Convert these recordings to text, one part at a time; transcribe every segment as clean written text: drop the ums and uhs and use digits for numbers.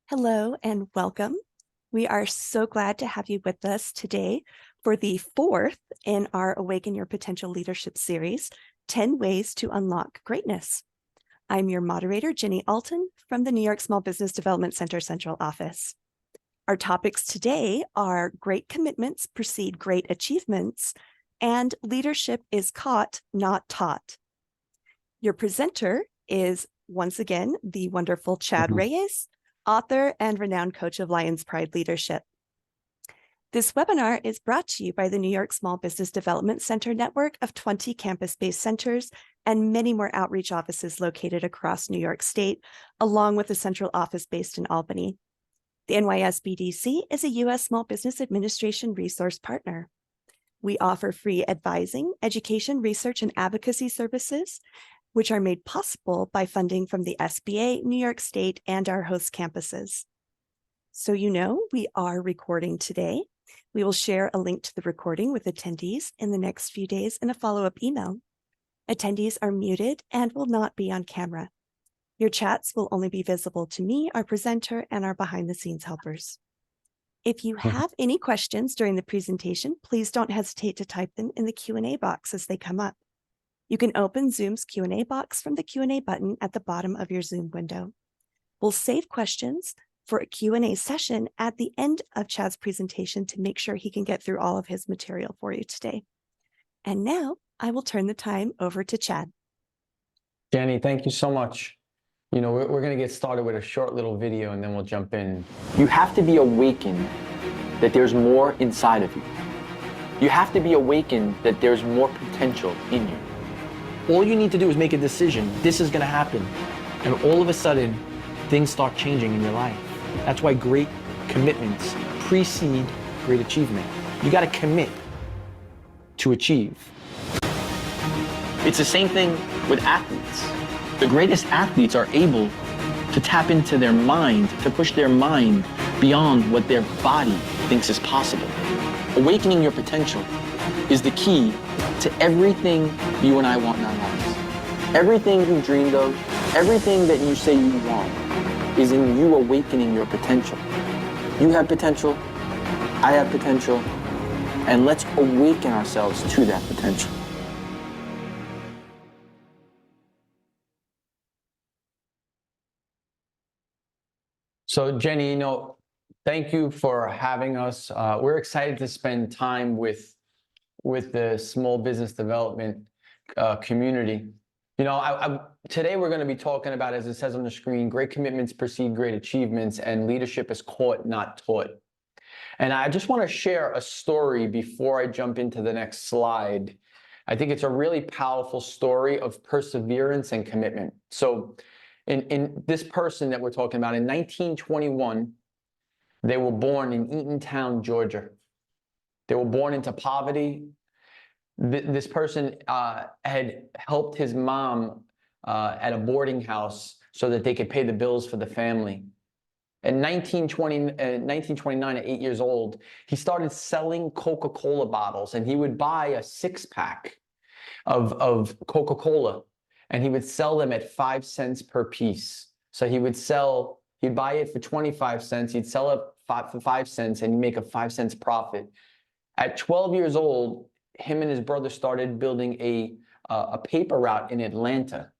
Hello and welcome. We are so glad to have you with us today for the fourth in our Awaken Your Potential Leadership series, 10 Ways to Unlock Greatness. I'm your moderator, Jenny Alton from the New York Small Business Development Center Central Office. Our topics today are great commitments precede great achievements, and leadership is caught, not taught. Your presenter is once again the wonderful Chad Reyes, author and renowned coach of Lions Pride Leadership. This webinar is brought to you by the New York Small Business Development Center network of 20 campus-based centers and many more outreach offices located across New York State, along with a central office based in Albany. The NYSBDC is a U.S. Small Business Administration resource partner. We offer free advising, education, research, and advocacy services, which are made possible by funding from the SBA, New York State, and our host campuses. So you know we are recording today. We will share a link to the recording with attendees in the next few days in a follow-up email. Attendees are muted and will not be on camera. Your chats will only be visible to me, our presenter, and our behind-the-scenes helpers. If you have any questions during the presentation, please don't hesitate to type them in the Q&A box as they come up. You can open Zoom's Q&A box from the Q&A button at the bottom of your Zoom window. We'll save questions for a Q&A session at the end of Chad's presentation to make sure he can get through all of his material for you today. And now I will turn the time over to Chad. Jenny, thank you so much. You know, we're going to get started with a short little video and then we'll jump in. You have to be awakened that there's more inside of you. You have to be awakened that there's more potential in you. All you need to do is make a decision. This is going to happen. And all of a sudden, things start changing in your life. That's why great commitments precede great achievement. You got to commit to achieve. It's the same thing with athletes. The greatest athletes are able to tap into their mind, to push their mind beyond what their body thinks is possible. Awakening your potential is the key to everything you and I want in our lives. Everything you dreamed of, everything that you say you want is in you awakening your potential. You have potential, I have potential, and let's awaken ourselves to that potential. So Jenny, you know, thank you for having us. We're excited to spend time with the small business development community. You know, today we're going to be talking about, as it says on the screen, great commitments precede great achievements, and leadership is caught, not taught. And I just want to share a story before I jump into the next slide. I think it's a really powerful story of perseverance and commitment. So in this person that we're talking about, in 1921, they were born in Eatontown, Georgia. They were born into poverty. This person had helped his mom at a boarding house so that they could pay the bills for the family. In 1929, at 8 years old, he started selling Coca-Cola bottles, and he would buy a six-pack of Coca-Cola, and he would sell them at 5 cents per piece. So he'd buy it for 25 cents, he'd sell it for 5 cents, and he'd make a 5 cents profit. At 12 years old, him and his brother started building a paper route in Atlanta.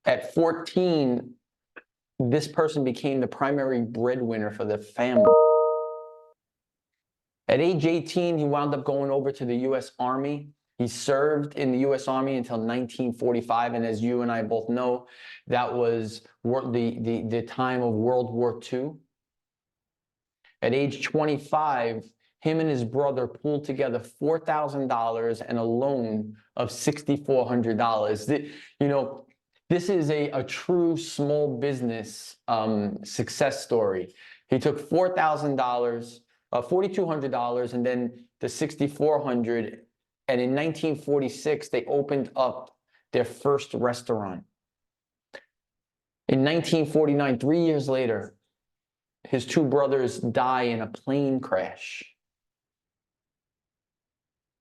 At 14, this person became the primary breadwinner for the family. At age 18, he wound up going over to the U.S. Army. He served in the U.S. Army until 1945, and as you and I both know, that was the time of World War II. At age 25, him and his brother pulled together $4,000 and a loan of $6,400. You know, this is a true small business success story. He took $4,000, $4,200, and then the $6,400. And in 1946, they opened up their first restaurant. In 1949, 3 years later, his two brothers die in a plane crash.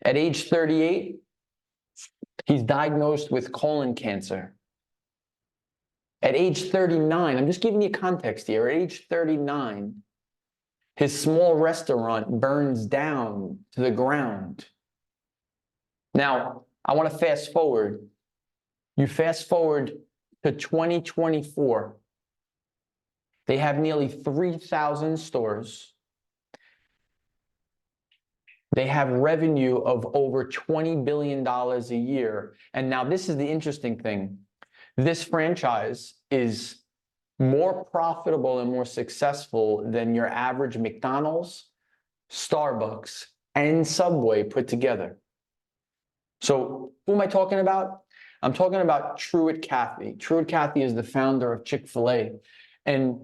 At age 38, he's diagnosed with colon cancer. At age 39, I'm just giving you context here. At age 39, his small restaurant burns down to the ground. Now, I want to fast forward. You fast forward to 2024. They have nearly 3,000 stores. They have revenue of over $20 billion a year. And now this is the interesting thing. This franchise is more profitable and more successful than your average McDonald's, Starbucks, and Subway put together. So who am I talking about? I'm talking about Truett Cathy. Truett Cathy is the founder of Chick-fil-A. And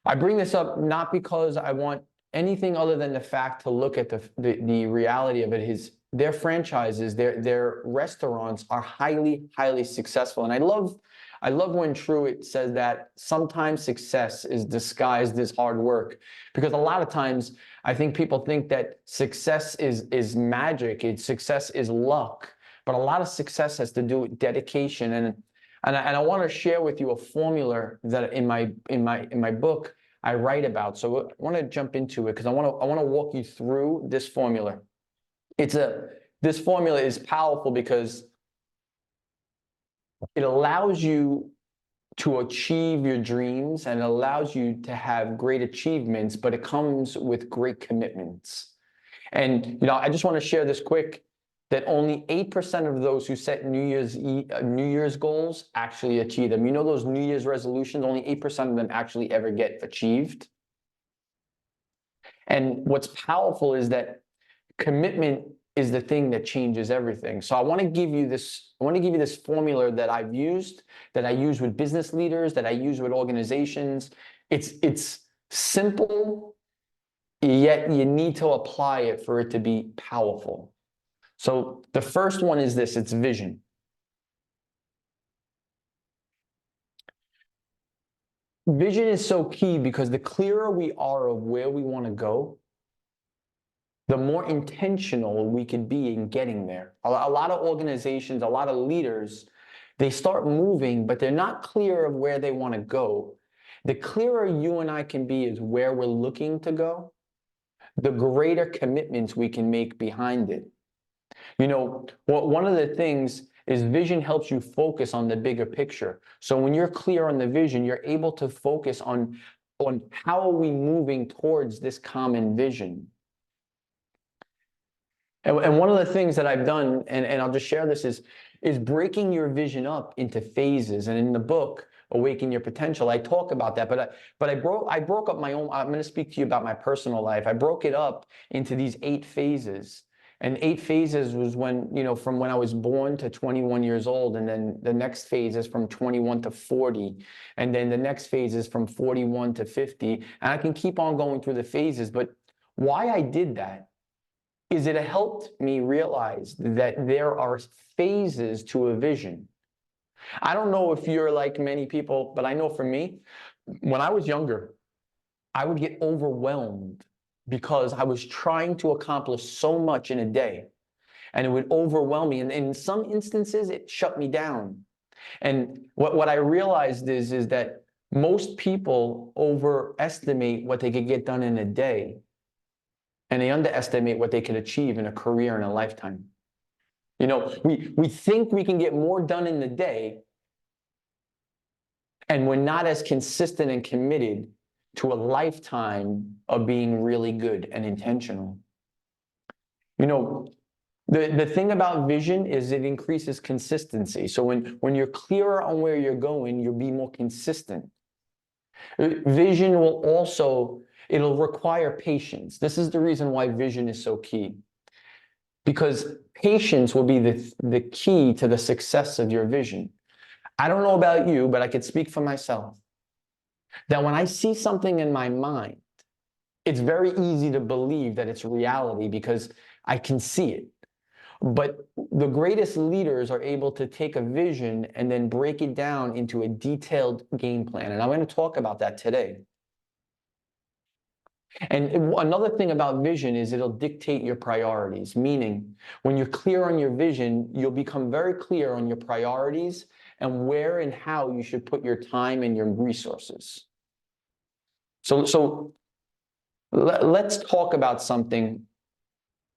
I bring this up not because I want anything other than the fact to look at the reality of it. Their franchises, their restaurants are highly, highly successful. And I love when Truett says that sometimes success is disguised as hard work, because a lot of times I think people think that success is magic, success is luck, but a lot of success has to do with dedication. And I want to share with you a formula that in my book I write about. So I want to jump into it because I want to walk you through this formula. This formula is powerful because it allows you to achieve your dreams and it allows you to have great achievements, but it comes with great commitments. And I just want to share this quick, that only 8% of those who set New Year's goals actually achieve them. Those New Year's resolutions, only 8% of them actually ever get achieved. And what's powerful is that commitment is the thing that changes everything. So I want to give you this formula that I use with business leaders, that I use with organizations. It's simple, yet you need to apply it for it to be powerful. So the first one is this, it's vision. Vision is so key because the clearer we are of where we want to go, the more intentional we could be in getting there. A lot of organizations, a lot of leaders, they start moving, but they're not clear of where they want to go. The clearer you and I can be is where we're looking to go, the greater commitments we can make behind it. One of the things is vision helps you focus on the bigger picture. So when you're clear on the vision, you're able to focus on how are we moving towards this common vision. And one of the things that I've done, and I'll just share this, is breaking your vision up into phases. And in the book, Awaken Your Potential, I talk about that. But I broke up my own. I'm going to speak to you about my personal life. I broke it up into these 8 phases. And 8 phases was from when I was born to 21 years old. And then the next phase is from 21 to 40. And then the next phase is from 41 to 50. And I can keep on going through the phases. But why I did that is it helped me realize that there are phases to a vision. I don't know if you're like many people, but I know for me, when I was younger, I would get overwhelmed because I was trying to accomplish so much in a day, and it would overwhelm me. And in some instances, it shut me down. And what I realized is that most people overestimate what they could get done in a day, and they underestimate what they could achieve in a career in a lifetime. We think we can get more done in the day, and we're not as consistent and committed to a lifetime of being really good and intentional. The thing about vision is it increases consistency. So when you're clearer on where you're going, you'll be more consistent. Vision will also, it'll require patience. This is the reason why vision is so key. Because patience will be the key to the success of your vision. I don't know about you, but I could speak for myself. That when I see something in my mind, it's very easy to believe that it's reality because I can see it. But the greatest leaders are able to take a vision and then break it down into a detailed game plan. And I'm going to talk about that today. And another thing about vision is it'll dictate your priorities, meaning when you're clear on your vision, you'll become very clear on your priorities, and where and how you should put your time and your resources. So let's talk about something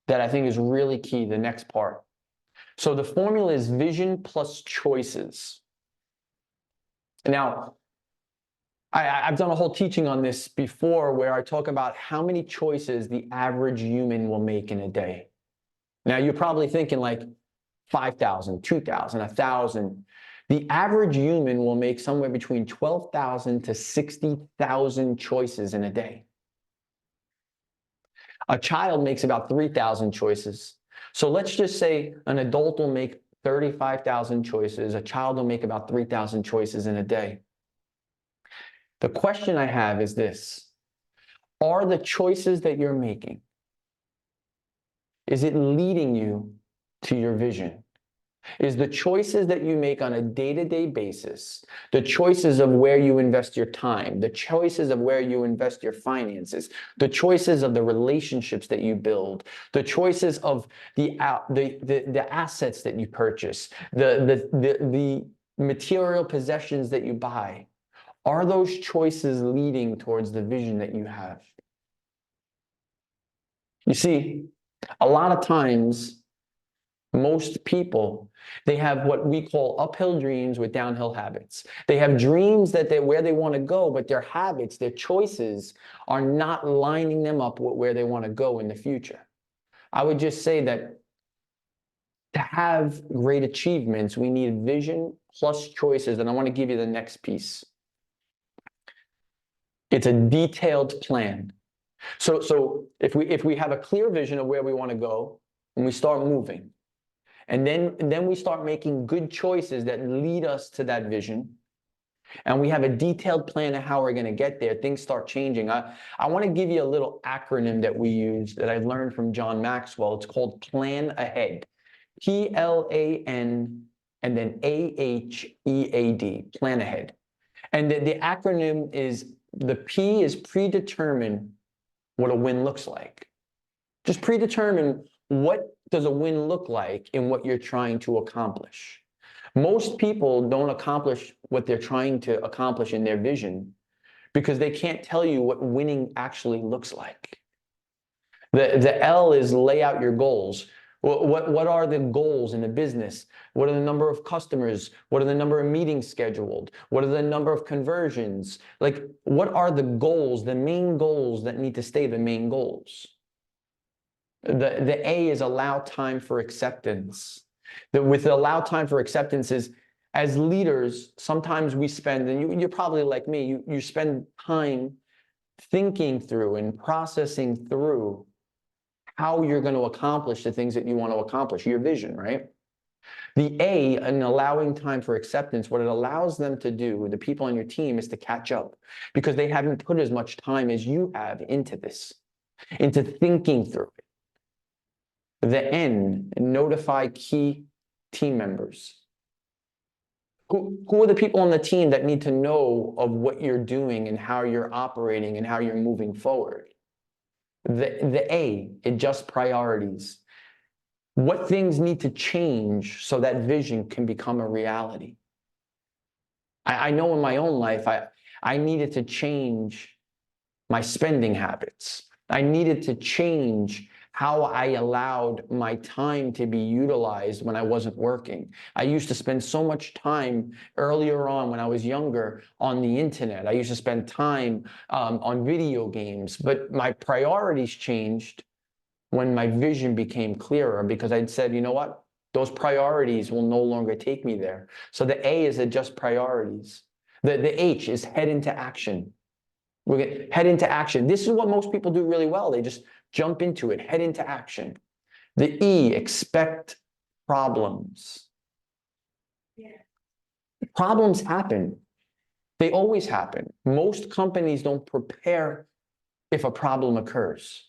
that I think is really key, the next part. So the formula is vision plus choices. Now, I've done a whole teaching on this before where I talk about how many choices the average human will make in a day. Now, you're probably thinking like 5,000, 2,000, 1,000. The average human will make somewhere between 12,000 to 60,000 choices in a day. A child makes about 3,000 choices. So let's just say an adult will make 35,000 choices. A child will make about 3,000 choices in a day. The question I have is this: are the choices that you're making, is it leading you to your vision? Is the choices that you make on a day-to-day basis, the choices of where you invest your time, the choices of where you invest your finances, the choices of the relationships that you build, the choices of the assets that you purchase, the material possessions that you buy, are those choices leading towards the vision that you have? You see, a lot of times, most people, they have what we call uphill dreams with downhill habits. They have dreams that they're where they want to go, but their habits, their choices are not lining them up with where they want to go in the future. I would just say that to have great achievements, we need vision plus choices. And I want to give you the next piece. It's a detailed plan. So if we have a clear vision of where we want to go, and we start moving, and then we start making good choices that lead us to that vision, and we have a detailed plan of how we're going to get there, things start changing. I want to give you a little acronym that we use that I learned from John Maxwell. It's called Plan Ahead. PLAN and then AHEAD, Plan Ahead. And the acronym is, the P is predetermine what a win looks like. Just predetermine what does a win look like in what you're trying to accomplish. Most people don't accomplish what they're trying to accomplish in their vision because they can't tell you what winning actually looks like. The L is lay out your goals. What are the goals in a business? What are the number of customers? What are the number of meetings scheduled? What are the number of conversions? Like, what are the goals, the main goals that need to stay the main goals? The A is allow time for acceptance. With allow time for acceptance is, as leaders, sometimes we spend, and you're probably like me, you spend time thinking through and processing through how you're going to accomplish the things that you want to accomplish, your vision, right? The A, in allowing time for acceptance, what it allows them to do, the people on your team, is to catch up because they haven't put as much time as you have into this, into thinking through it. The N, notify key team members. Who are the people on the team that need to know of what you're doing and how you're operating and how you're moving forward? The A, adjust priorities. What things need to change so that vision can become a reality? I know in my own life, I needed to change my spending habits. I needed to change how I allowed my time to be utilized when I wasn't working. I used to spend so much time earlier on when I was younger on the internet. I used to spend time on video games, but my priorities changed when my vision became clearer because I'd said, you know what? Those priorities will no longer take me there. So the A is adjust priorities. The H is head into action. We're going to head into action. This is what most people do really well. They just jump into it, head into action. The E, expect problems. Yeah. Problems happen. They always happen. Most companies don't prepare if a problem occurs.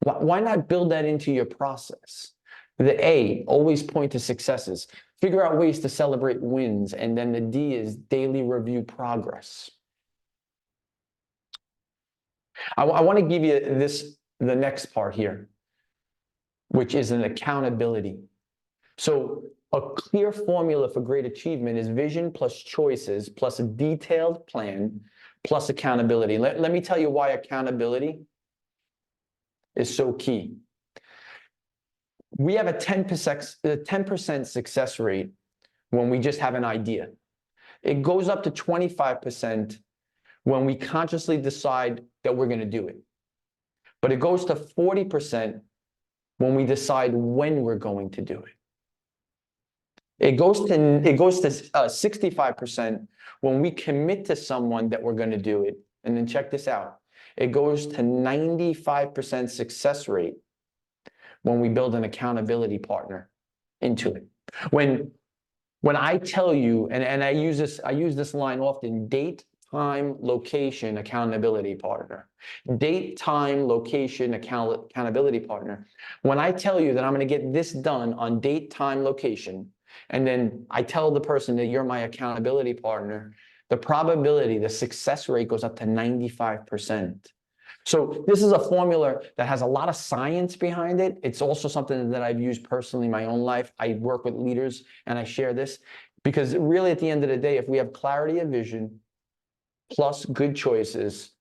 Why not build that into your process? The A, always point to successes. Figure out ways to celebrate wins. And then the D is daily review progress. I want to give you the next part here, which is an accountability. So A clear formula for great achievement is vision plus choices plus a detailed plan plus accountability. Let me tell you why accountability is so key. We have a 10% success rate when we just have an idea. It goes up to 25% when we consciously decide that we're going to do it. But it goes to 40% when we decide when we're going to do it. It goes to 65% when we commit to someone that we're going to do it. And then check this out. It goes to 95% success rate when we build an accountability partner into it. When I tell you, and I use this line often, date, time, location, accountability partner. Date, time, location, accountability partner. When I tell you that I'm going to get this done on date, time, location, and then I tell the person that you're my accountability partner, the probability, the success rate goes up to 95%. So this is a formula that has a lot of science behind it. It's also something that I've used personally in my own life. I work with leaders and I share this because really at the end of the day, if we have clarity of vision, plus good choices,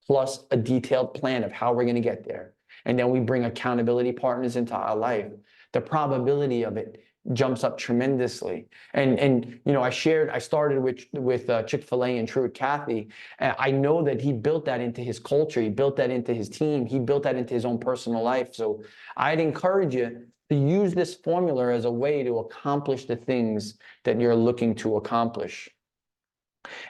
plus a detailed plan of how we're going to get there, and then we bring accountability partners into our life, the probability of it jumps up tremendously. And you know, I started with Chick-fil-A and Truett Cathy, and I know that he built that into his culture, he built that into his team, he built that into his own personal life. So I'd encourage you to use this formula as a way to accomplish the things that you're looking to accomplish.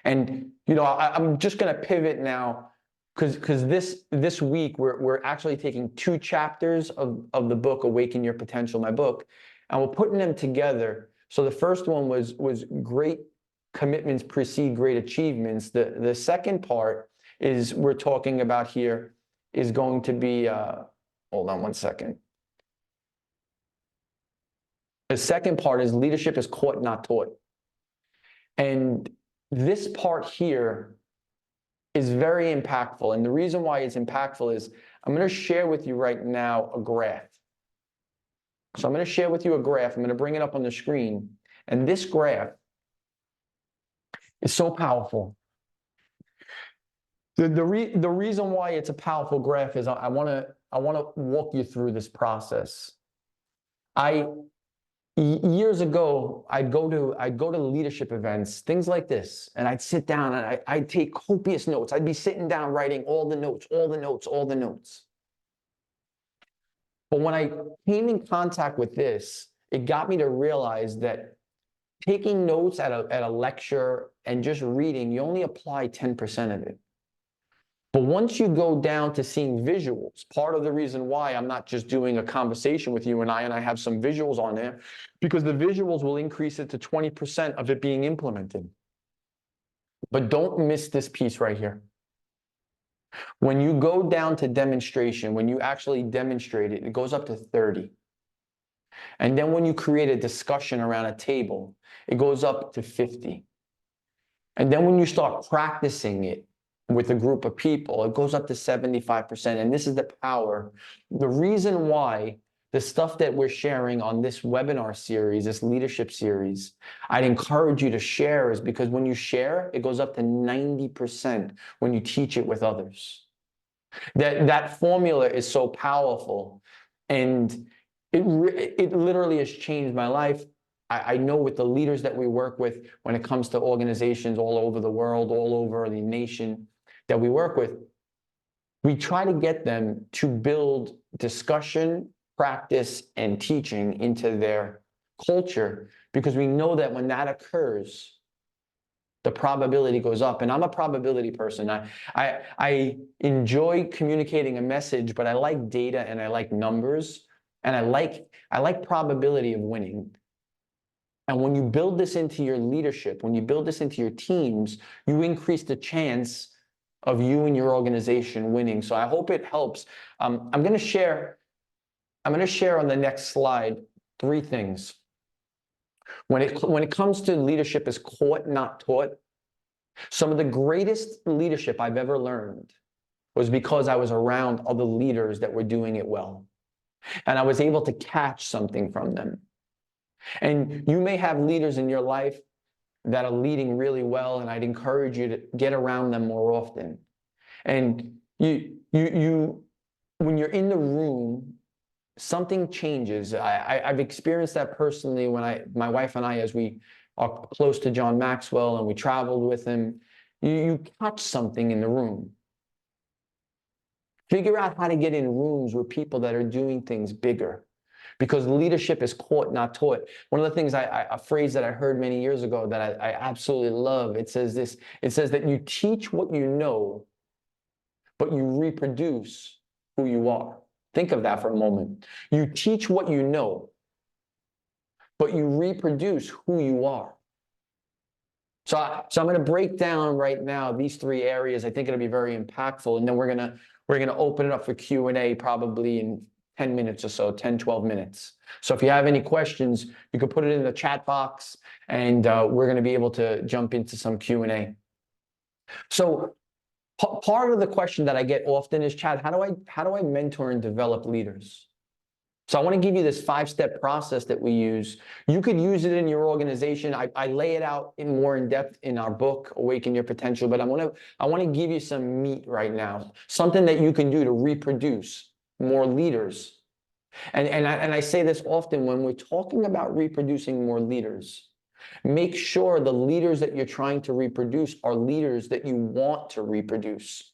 And you know, I'm just going to pivot now because this week we're actually taking 2 chapters of the book Awaken Your Potential, my book, and we're putting them together. So the first one was great commitments precede great achievements. The second part is we're talking about here is going to be hold on one second. The second part is leadership is caught, not taught. And this part here is very impactful. And the reason why it's impactful is I'm going to share with you right now a graph. So I'm going to share with you a graph. I'm going to bring it up on the screen. And this graph is so powerful. The reason why it's a powerful graph is I want to walk you through this process. Years ago, I'd go to leadership events, things like this, and I'd sit down and I'd take copious notes. I'd be sitting down writing all the notes. But when I came in contact with this, it got me to realize that taking notes at a lecture and just reading, you only apply 10% of it. But once you go down to seeing visuals, part of the reason why I'm not just doing a conversation with you and I have some visuals on there, because the visuals will increase it to 20% of it being implemented. But don't miss this piece right here. When you go down to demonstration, when you actually demonstrate it, it goes up to 30. And then when you create a discussion around a table, it goes up to 50. And then when you start practicing it with a group of people, it goes up to 75%. And this is the power. The reason why the stuff that we're sharing on this webinar series, this leadership series, I'd encourage you to share is because when you share, it goes up to 90% when you teach it with others. That formula is so powerful, and it literally has changed my life. I know with the leaders that we work with, when it comes to organizations all over the world, all over the nation that we work with, we try to get them to build discussion, practice, and teaching into their culture, because we know that when that occurs, the probability goes up. And I'm a probability person. I enjoy communicating a message, but I like data and I like numbers, and I like probability of winning. And when you build this into your leadership, when you build this into your teams, you increase the chance of you and your organization winning. So I hope it helps. I'm going to share on the next slide 3 things. When it comes to leadership is caught, not taught, some of the greatest leadership I've ever learned was because I was around other leaders that were doing it well. And I was able to catch something from them. And you may have leaders in your life that are leading really well, and I'd encourage you to get around them more often. And when you're in the room, something changes. I've experienced that personally when my wife and I, as we are close to John Maxwell and we traveled with him, you catch something in the room. Figure out how to get in rooms with people that are doing things bigger, because leadership is caught, not taught. One of the things, a phrase that I heard many years ago that I absolutely love, it says this, it says that you teach what you know, but you reproduce who you are. Think of that for a moment. You teach what you know, but you reproduce who you are. So I'm going to break down right now these 3 areas. I think it'll be very impactful, and then we're going to open it up for Q&A probably in 10 minutes or so, 10, 12 minutes. So if you have any questions, you can put it in the chat box, and we're going to be able to jump into some Q&A. So part of the question that I get often is, Chad, how do I mentor and develop leaders? So I want to give you this 5-step process that we use. You could use it in your organization. I lay it out more in depth in our book, Awaken Your Potential, but I want to give you some meat right now, something that you can do to reproduce more leaders. And I say this often when we're talking about reproducing more leaders. Make sure the leaders that you're trying to reproduce are leaders that you want to reproduce.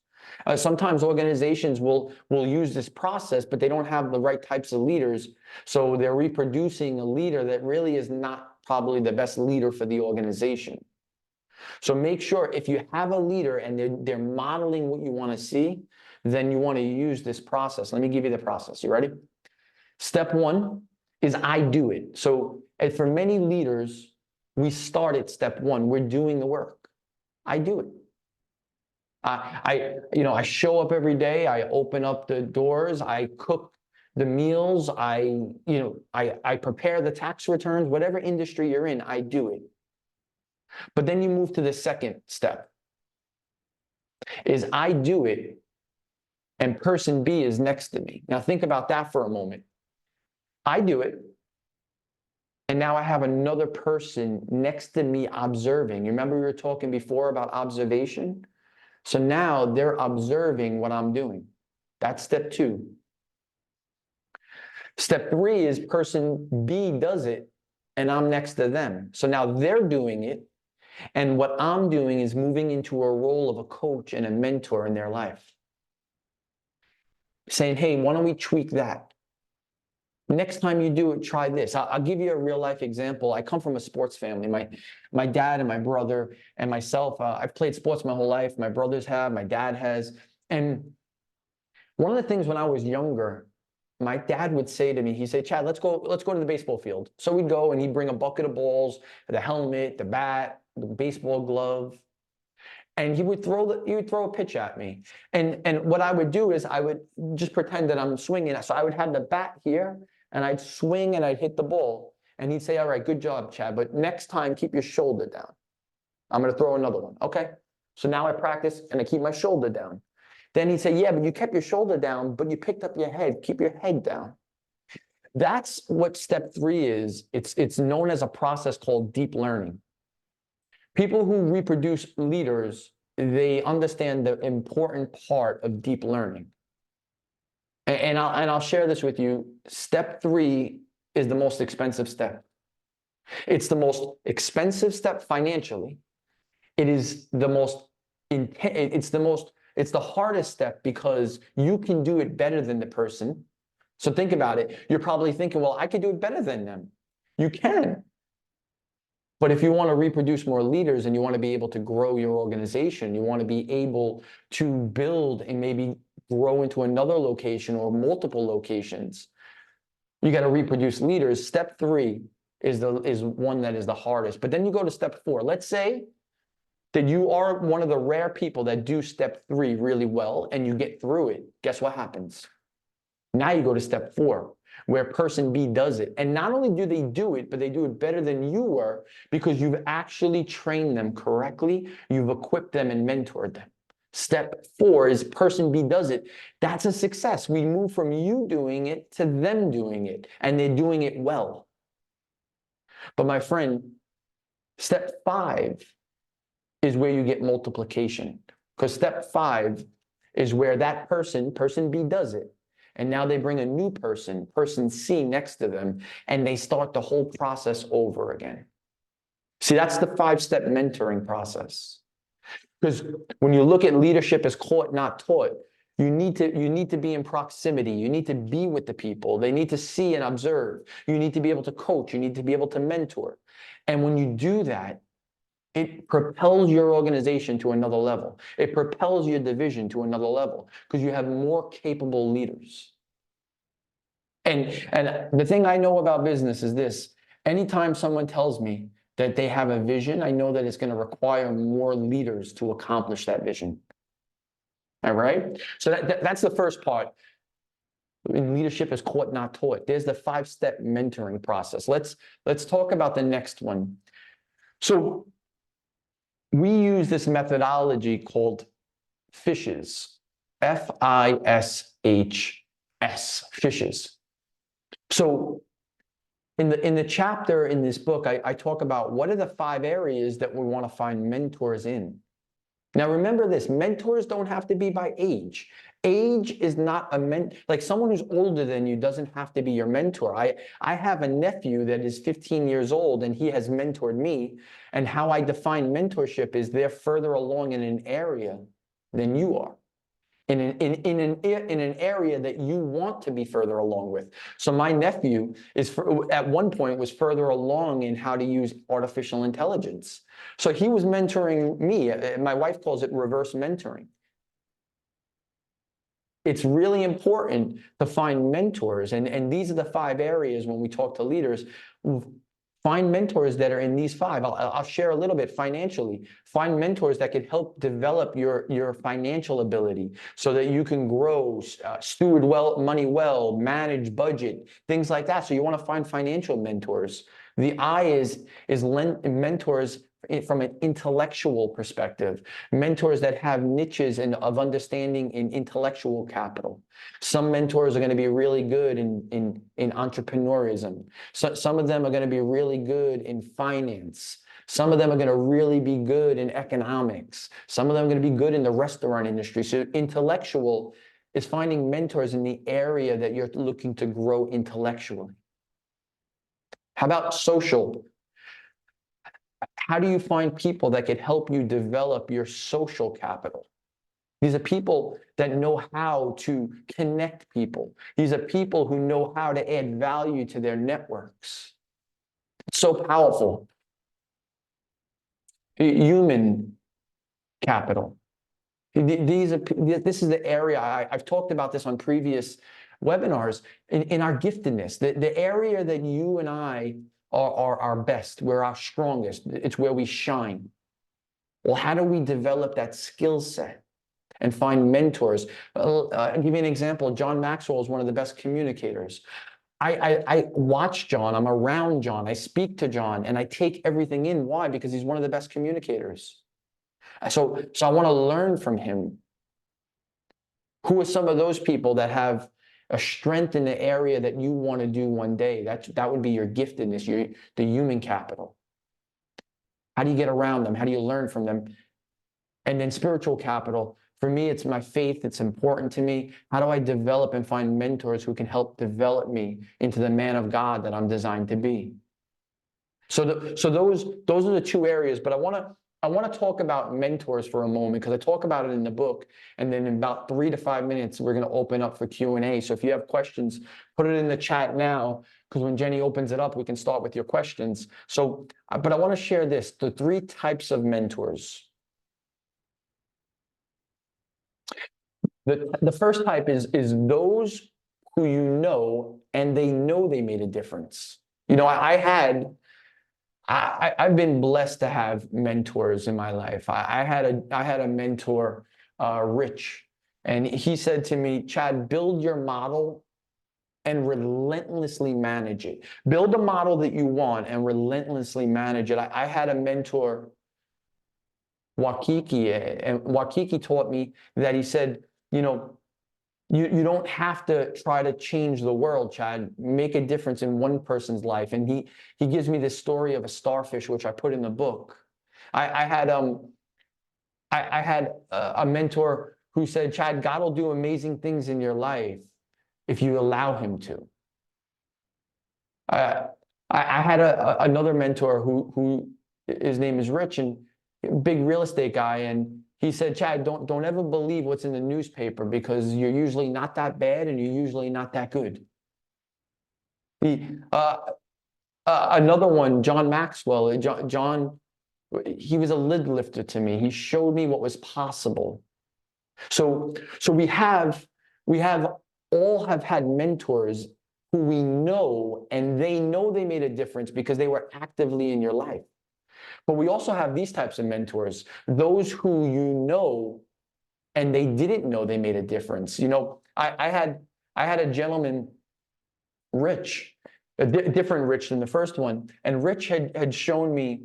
Sometimes organizations will use this process, but they don't have the right types of leaders. So they're reproducing a leader that really is not probably the best leader for the organization. So make sure if you have a leader and they're modeling what you want to see, then you want to use this process. Let me give you the process. You ready? Step 1 is I do it. So for many leaders, we start at step 1. We're doing the work. I do it. I show up every day. I open up the doors. I cook the meals. I prepare the tax returns. Whatever industry you're in, I do it. But then you move to the second step. Is I do it, and person B is next to me. Now think about that for a moment. I do it, and now I have another person next to me observing. You remember we were talking before about observation? So now they're observing what I'm doing. That's step 2. Step 3 is person B does it, and I'm next to them. So now they're doing it, and what I'm doing is moving into a role of a coach and a mentor in their life. Saying, hey, why don't we tweak that? Next time you do it, try this. I'll give you a real life example. I come from a sports family. My dad and my brother and myself, I've played sports my whole life. My brothers have, my dad has. And one of the things when I was younger, my dad would say to me, he'd say, Chad, let's go to the baseball field. So we'd go and he'd bring a bucket of balls, the helmet, the bat, the baseball glove. And he would throw a pitch at me. And what I would do is I would just pretend that I'm swinging. So I would have the bat here, and I'd swing and I'd hit the ball. And he'd say, all right, good job, Chad, but next time, keep your shoulder down. I'm going to throw another one. Okay. So now I practice and I keep my shoulder down. Then he'd say, yeah, but you kept your shoulder down, but you picked up your head. Keep your head down. That's what step 3 is. It's known as a process called deep learning. People who reproduce leaders, they understand the important part of deep learning. And I'll share this with you. Step 3 is the most expensive step. It's the most expensive step financially. It is the most it's the hardest step because you can do it better than the person. So think about it. You're probably thinking, well, I could do it better than them. You can. But if you want to reproduce more leaders and you want to be able to grow your organization, you want to be able to build and maybe grow into another location or multiple locations, you got to reproduce leaders. Step 3 is one that is the hardest. But then you go to step 4. Let's say that you are one of the rare people that do step 3 really well and you get through it. Guess what happens? Now you go to step 4, where person B does it. And not only do they do it, but they do it better than you were because you've actually trained them correctly. You've equipped them and mentored them. Step 4 is person B does it. That's a success. We move from you doing it to them doing it, and they're doing it well. But my friend, step 5 is where you get multiplication, because step 5 is where that person B does it. And now they bring a new person C next to them, and they start the whole process over again. See, that's the 5-step mentoring process. Because when you look at leadership as caught, not taught, you need to be in proximity. You need to be with the people. They need to see and observe. You need to be able to coach. You need to be able to mentor. And when you do that, it propels your organization to another level. It propels your division to another level because you have more capable leaders. And the thing I know about business is this: anytime someone tells me that they have a vision, I know that it's going to require more leaders to accomplish that vision. All right? So that's the first part. Leadership is caught, not taught. There's the 5-step mentoring process. Let's talk about the next one. So we use this methodology called fishes, FISHS, fishes. So in the chapter in this book, I talk about what are the 5 areas that we want to find mentors in. Now, remember this: mentors don't have to be by age. Age is not like someone who's older than you doesn't have to be your mentor. I have a nephew that is 15 years old, and he has mentored me. And how I define mentorship is they're further along in an area than you are, in an area that you want to be further along with. So my nephew at one point was further along in how to use artificial intelligence. So he was mentoring me. My wife calls it reverse mentoring. It's really important to find mentors. And these are the 5 areas when we talk to leaders. Find mentors that are in these 5. I'll share a little bit financially. Find mentors that can help develop your financial ability so that you can grow, steward money well, manage budget, things like that. So you want to find financial mentors. The I is mentors from an intellectual perspective, mentors that have niches of understanding in intellectual capital. Some mentors are going to be really good in entrepreneurism. So some of them are going to be really good in finance. Some of them are going to really be good in economics. Some of them are going to be good in the restaurant industry. So intellectual is finding mentors in the area that you're looking to grow intellectually. How about social? How do you find people that can help you develop your social capital? These are people that know how to connect people. These are people who know how to add value to their networks. It's so powerful. Human capital. This is the area, I've talked about this on previous webinars, in our giftedness, the area that you and I are our best, we're our strongest, it's where we shine. Well, how do we develop that skill set and find mentors? I'll give you an example. John Maxwell is one of the best communicators. I watch John, I'm around John, I speak to John, and I take everything in. Why? Because he's one of the best communicators. So I want to learn from him. Who are some of those people that have a strength in the area that you want to do one day? That would be your giftedness, the human capital. How do you get around them? How do you learn from them? And then spiritual capital. For me, it's my faith. It's important to me. How do I develop and find mentors who can help develop me into the man of God that I'm designed to be? So those are the 2 areas. But I want to talk about mentors for a moment, because I talk about it in the book. And then in about 3 to 5 minutes, we're going to open up for Q&A. So if you have questions, put it in the chat now, because when Jenny opens it up, we can start with your questions. So, but I want to share this, the 3 types of mentors. The first type is those who you know, and they know they made a difference. You know, I've been blessed to have mentors in my life. I had a mentor, Rich, and he said to me, Chad, build your model and relentlessly manage it. Build a model that you want and relentlessly manage it. I had a mentor, Wakiki, and Wakiki taught me that. He said, you know, You don't have to try to change the world, Chad. Make a difference in one person's life. And he gives me this story of a starfish, which I put in the book. I had a mentor who said, Chad, God will do amazing things in your life if you allow him to. I had another mentor who his name is Rich, and big real estate guy, and he said, Chad, don't ever believe what's in the newspaper, because you're usually not that bad and you're usually not that good. Another one, John Maxwell. John, he was a lid lifter to me. He showed me what was possible. So we all have had mentors who we know, and they know they made a difference because they were actively in your life. But we also have these types of mentors, those who you know, and they didn't know they made a difference. You know, I had a gentleman, Rich, a different Rich than the first one, and Rich had shown me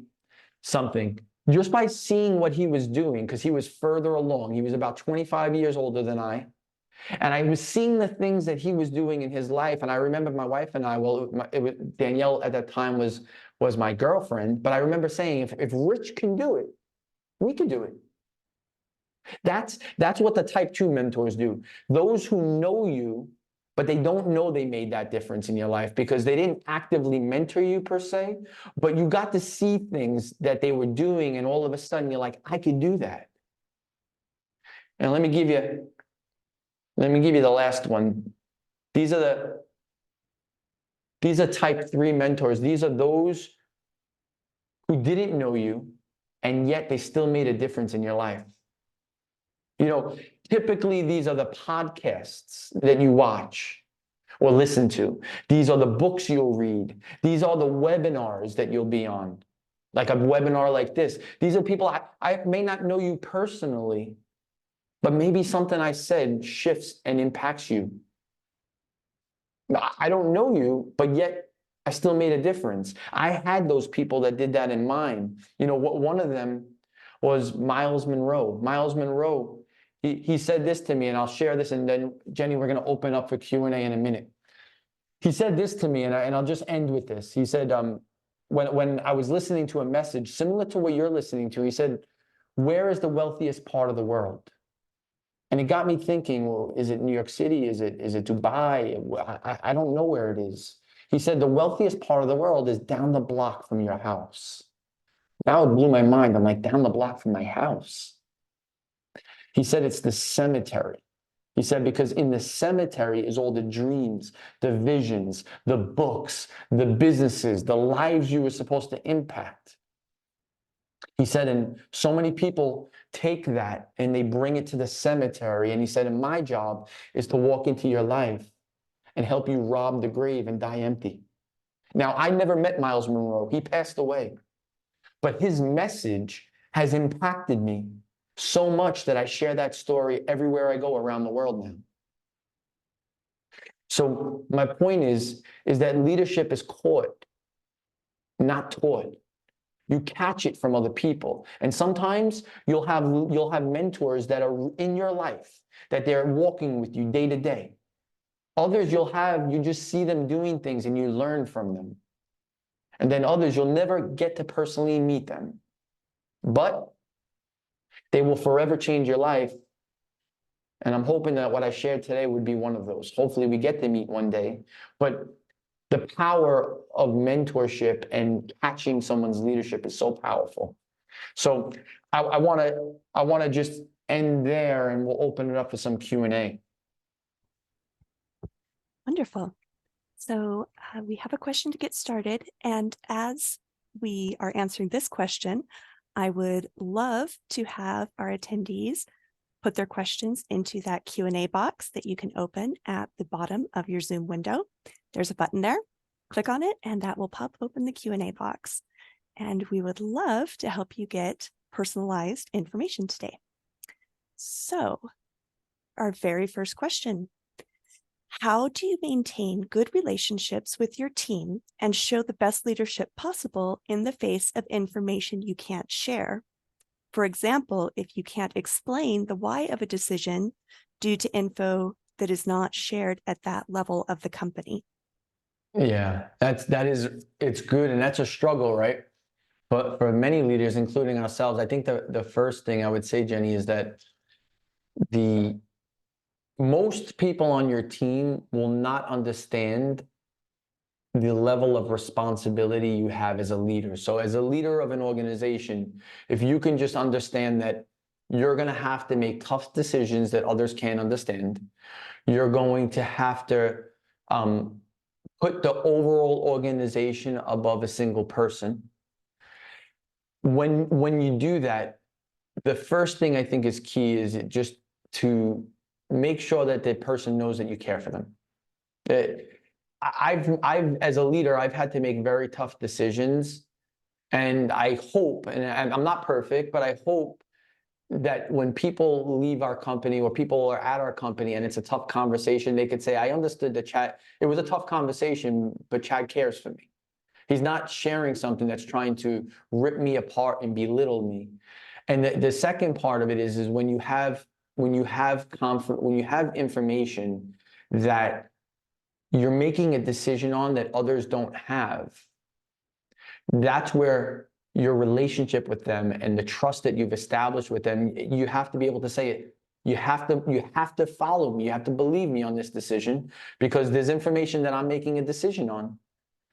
something just by seeing what he was doing, because he was further along. He was about 25 years older than I. And I was seeing the things that he was doing in his life. And I remember my wife and I, Danielle at that time was my girlfriend. But I remember saying, if Rich can do it, we can do it. That's what the type 2 mentors do. Those who know you, but they don't know they made that difference in your life because they didn't actively mentor you per se, but you got to see things that they were doing, and all of a sudden you're like, I could do that. And let me give you the last one. These are type 3 mentors. These are those who didn't know you, and yet they still made a difference in your life. You know, typically these are the podcasts that you watch or listen to. These are the books you'll read. These are the webinars that you'll be on, like a webinar like this. These are people, I may not know you personally, but maybe something I said shifts and impacts you. I don't know you, but yet I still made a difference. I had those people that did that in mind. You know, one of them was Miles Monroe. Miles Monroe, he said this to me, and I'll share this, and then, Jenny, we're going to open up for Q&A in a minute. He said this to me, and I'll just end with this. He said, when I was listening to a message similar to what you're listening to, he said, where is the wealthiest part of the world? And it got me thinking, well, is it New York City? Is it Dubai? I don't know where it is. He said, the wealthiest part of the world is down the block from your house. That blew my mind. I'm like, down the block from my house. He said, it's the cemetery. He said, because in the cemetery is all the dreams, the visions, the books, the businesses, the lives you were supposed to impact. He said, and so many people take that and they bring it to the cemetery. And he said, and my job is to walk into your life and help you rob the grave and die empty. Now, I never met Miles Monroe. He passed away. But his message has impacted me so much that I share that story everywhere I go around the world now. So my point is that leadership is caught, not taught. You catch it from other people. And sometimes you'll have mentors that are in your life, that they're walking with you day to day. Others you just see them doing things and you learn from them. And then others, you'll never get to personally meet them. But they will forever change your life. And I'm hoping that what I shared today would be one of those. Hopefully we get to meet one day. But the power of mentorship and catching someone's leadership is so powerful. So I want to just end there, and we'll open it up for some Q&A. Wonderful. So we have a question to get started. And as we are answering this question, I would love to have our attendees put their questions into that Q&A box that you can open at the bottom of your Zoom window. There's a button there. Click on it, and that will pop open the Q&A box. And we would love to help you get personalized information today. So, our very first question. How do you maintain good relationships with your team and show the best leadership possible in the face of information you can't share? For example, if you can't explain the why of a decision due to info that is not shared at that level of the company. Yeah, it's good. And that's a struggle, right? But for many leaders, including ourselves, I think the first thing I would say, Jenny, is that the most people on your team will not understand the level of responsibility you have as a leader. So as a leader of an organization, if you can just understand that you're going to have to make tough decisions that others can't understand, you're going to have to put the overall organization above a single person. When you do that, the first thing I think is key is just to make sure that the person knows that you care for them. I've as a leader, I've had to make very tough decisions, and I hope, and I'm not perfect, but I hope that when people leave our company or people are at our company and it's a tough conversation, they could say, I understood that Chad, it was a tough conversation, but Chad cares for me. He's not sharing something that's trying to rip me apart and belittle me. And the second part of it is when you have information that you're making a decision on that others don't have, that's where your relationship with them and the trust that you've established with them, you have to be able to say it. You have to follow me. You have to believe me on this decision, because there's information that I'm making a decision on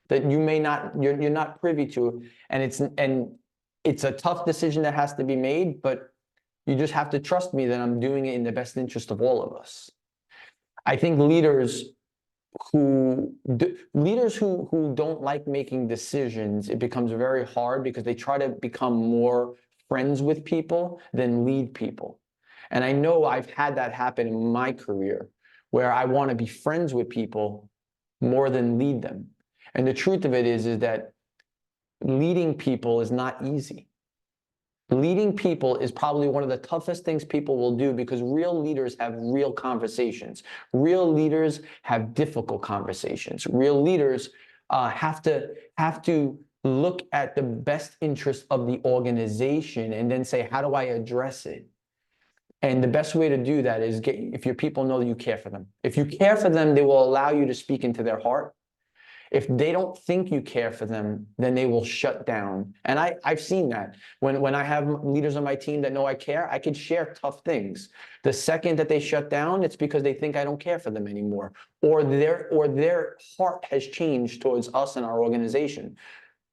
that you may not, you're not privy to, and it's a tough decision that has to be made, but you just have to trust me that I'm doing it in the best interest of all of us. I think leaders who don't like making decisions, it becomes very hard because they try to become more friends with people than lead people. And I know I've had that happen in my career, where I want to be friends with people more than lead them. And the truth of it is that leading people is not easy. Leading people is probably one of the toughest things people will do, because real leaders have real conversations. Real leaders have difficult conversations. Real leaders have to look at the best interest of the organization and then say, how do I address it? And the best way to do that is if your people know that you care for them. If you care for them, they will allow you to speak into their heart. If they don't think you care for them, then they will shut down. And I've seen that. When I have leaders on my team that know I care, I can share tough things. The second that they shut down, it's because they think I don't care for them anymore, or their heart has changed towards us and our organization.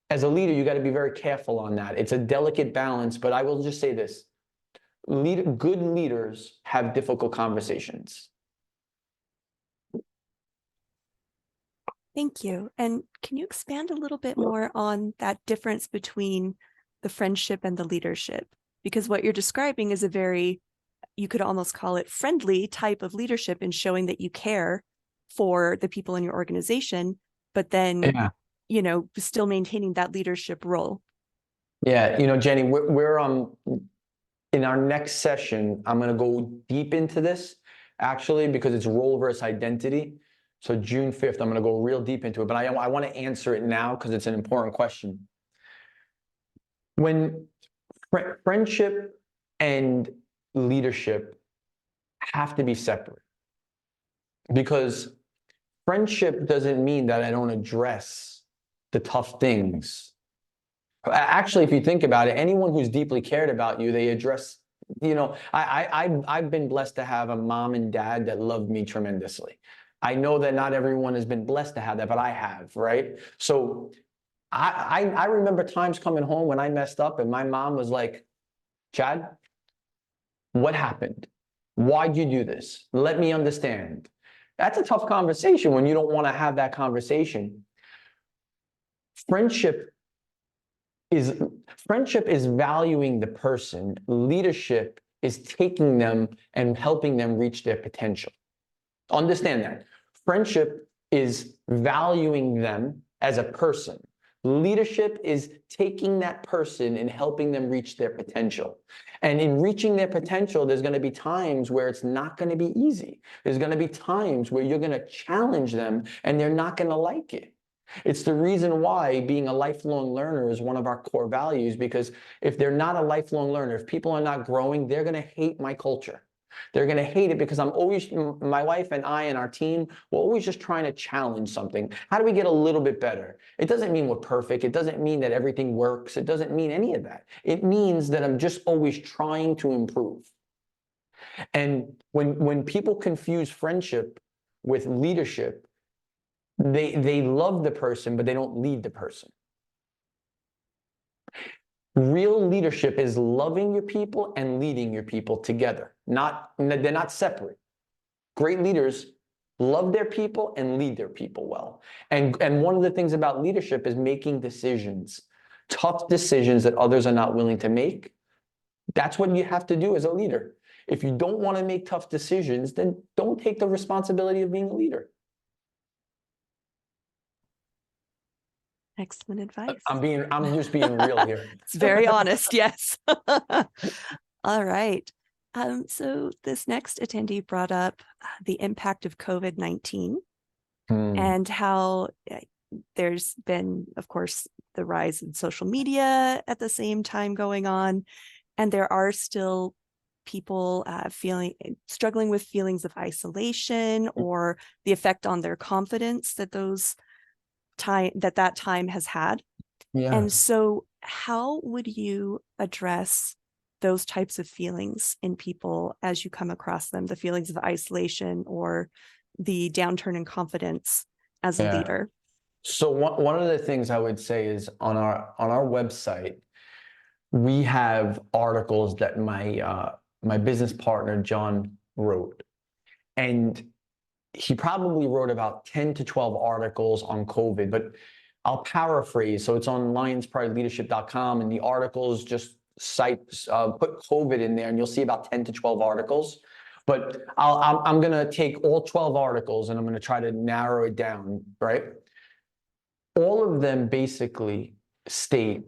As a leader, you got to be very careful on that. It's a delicate balance, but I will just say this. Good leaders have difficult conversations. Thank you. And can you expand a little bit more on that difference between the friendship and the leadership? Because what you're describing is a very, you could almost call it friendly type of leadership in showing that you care for the people in your organization, but then, still maintaining that leadership role. Yeah, Jenny, we're in our next session, I'm going to go deep into this, actually, because it's role versus identity. So June 5th, I'm going to go real deep into it, but I want to answer it now because it's an important question. When friendship and leadership have to be separate, because friendship doesn't mean that I don't address the tough things. Actually, if you think about it, anyone who's deeply cared about you, they address, I've been blessed to have a mom and dad that loved me tremendously. I know that not everyone has been blessed to have that, but I have, right? So I remember times coming home when I messed up and my mom was like, Chad, what happened? Why'd you do this? Let me understand. That's a tough conversation when you don't want to have that conversation. Friendship is valuing the person. Leadership is taking them and helping them reach their potential. Understand that. Friendship is valuing them as a person. Leadership is taking that person and helping them reach their potential. And in reaching their potential, there's going to be times where it's not going to be easy. There's going to be times where you're going to challenge them and they're not going to like it. It's the reason why being a lifelong learner is one of our core values, because if they're not a lifelong learner, if people are not growing, they're going to hate my culture. They're going to hate it because my wife and I and our team, we're always just trying to challenge something. How do we get a little bit better? It doesn't mean we're perfect. It doesn't mean that everything works. It doesn't mean any of that. It means that I'm just always trying to improve. And when people confuse friendship with leadership, they love the person, but they don't lead the person. Real leadership is loving your people and leading your people together. They're not separate. Great leaders love their people and lead their people well. And one of the things about leadership is making decisions, tough decisions that others are not willing to make. That's what you have to do as a leader. If you don't want to make tough decisions, then don't take the responsibility of being a leader. Excellent advice. I'm just being real here. It's very honest, yes. All right. So this next attendee brought up the impact of COVID-19 and how there's been, of course, the rise in social media at the same time going on, and there are still people struggling with feelings of isolation or the effect on their confidence that that time has had. Yeah. And so how would you address those types of feelings in people as you come across them, the feelings of isolation or the downturn in confidence as a leader? So one of the things I would say is on our website, we have articles that my business partner, John, wrote. And he probably wrote about 10 to 12 articles on COVID, but I'll paraphrase. So it's on lionsprideLeadership.com, and the articles just put COVID in there, and you'll see about 10 to 12 articles. But I'm going to take all 12 articles and I'm going to try to narrow it down, right? All of them basically state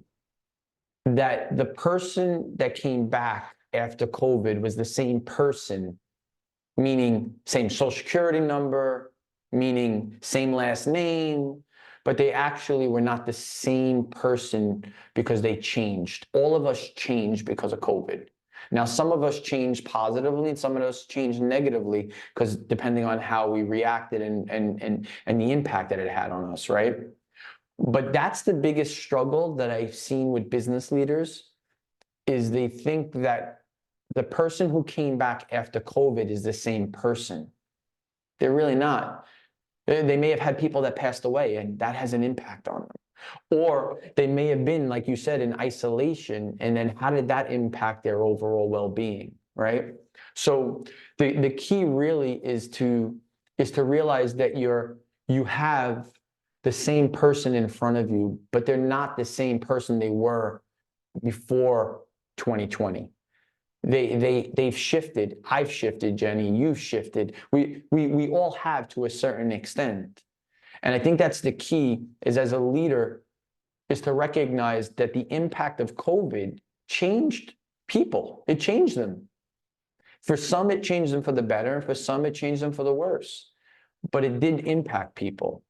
that the person that came back after COVID was the same person, meaning same social security number, meaning same last name, but they actually were not the same person because they changed. All of us changed because of COVID. Now, some of us changed positively and some of us changed negatively because depending on how we reacted and the impact that it had on us, right? But that's the biggest struggle that I've seen with business leaders is they think that the person who came back after COVID is the same person. They're really not. They may have had people that passed away and that has an impact on them. Or they may have been, like you said, in isolation, and then how did that impact their overall well-being, right? So the key really is to realize that you have the same person in front of you, but they're not the same person they were before 2020. They've shifted. I've shifted, Jenny. You've shifted. We all have to a certain extent. And I think that's the key is as a leader is to recognize that the impact of COVID changed people. It changed them. For some, it changed them for the better. For some, it changed them for the worse. But it did impact people.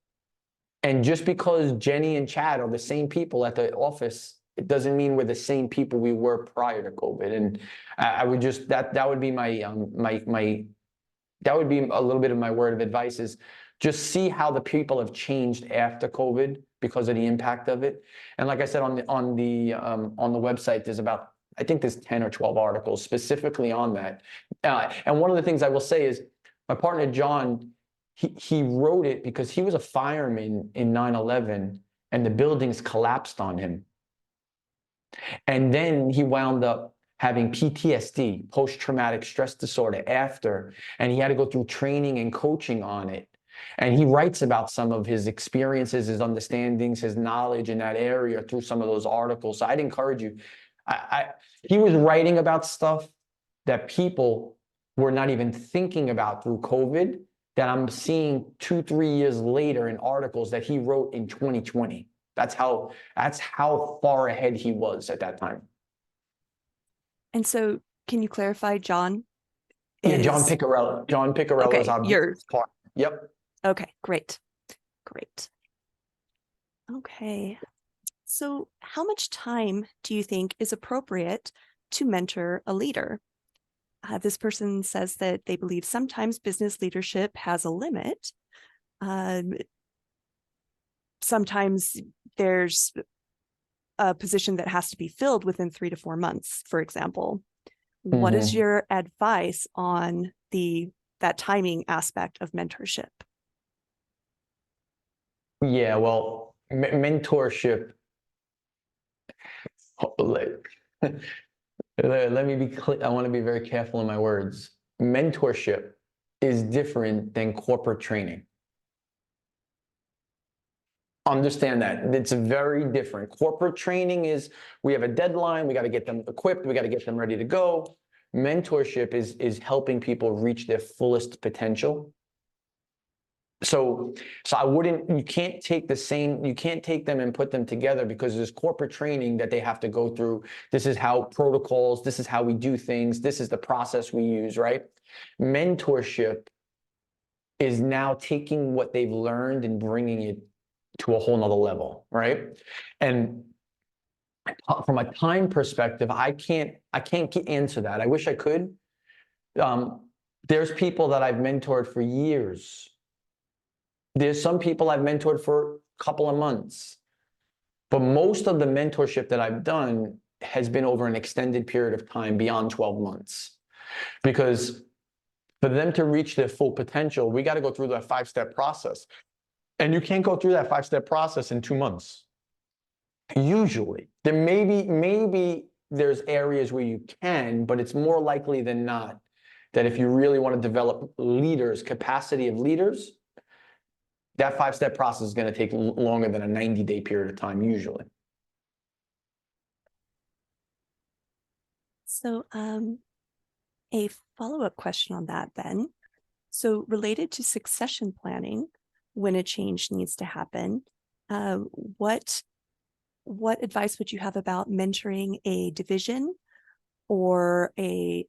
And just because Jenny and Chad are the same people at the office, it doesn't mean we're the same people we were prior to COVID. And I would just, that would be that would be a little bit of my word of advice is just see how the people have changed after COVID because of the impact of it. And like I said, on the website, there's about, I think there's 10 or 12 articles specifically on that. And one of the things I will say is my partner, John, he wrote it because he was a fireman in 9/11 and the buildings collapsed on him. And then he wound up having PTSD, post-traumatic stress disorder after, and he had to go through training and coaching on it. And he writes about some of his experiences, his understandings, his knowledge in that area through some of those articles. So I'd encourage you. He was writing about stuff that people were not even thinking about through COVID that I'm seeing 2-3 years later in articles that he wrote in 2020. That's how far ahead he was at that time. And so can you clarify, John? Yeah, John Piccarello. John Piccarello is our partner. Yep. Okay, great. Okay. So how much time do you think is appropriate to mentor a leader? This person says that they believe sometimes business leadership has a limit. Sometimes there's a position that has to be filled within 3 to 4 months, for example. What is your advice on that timing aspect of mentorship? Yeah, well, mentorship. Let me be clear. I want to be very careful in my words. Mentorship is different than corporate training. Understand that. It's very different. Corporate training is we have a deadline, we got to get them equipped, we got to get them ready to go. Mentorship is helping people reach their fullest potential. So you can't take them and put them together, because there's corporate training that they have to go through. This is how protocols, this is how we do things, this is the process we use, right? Mentorship is now taking what they've learned and bringing it to a whole nother level, right? And from a time perspective, I can't answer that. I wish I could. There's people that I've mentored for years. There's some people I've mentored for a couple of months. But most of the mentorship that I've done has been over an extended period of time beyond 12 months. Because for them to reach their full potential, we got to go through that 5-step process. And you can't go through that 5-step process in 2 months. Usually. There maybe there's areas where you can, but it's more likely than not that if you really want to develop leaders, capacity of leaders, that 5-step process is going to take longer than a 90-day period of time, usually. So a follow-up question on that then. So related to succession planning, when a change needs to happen, what advice would you have about mentoring a division or a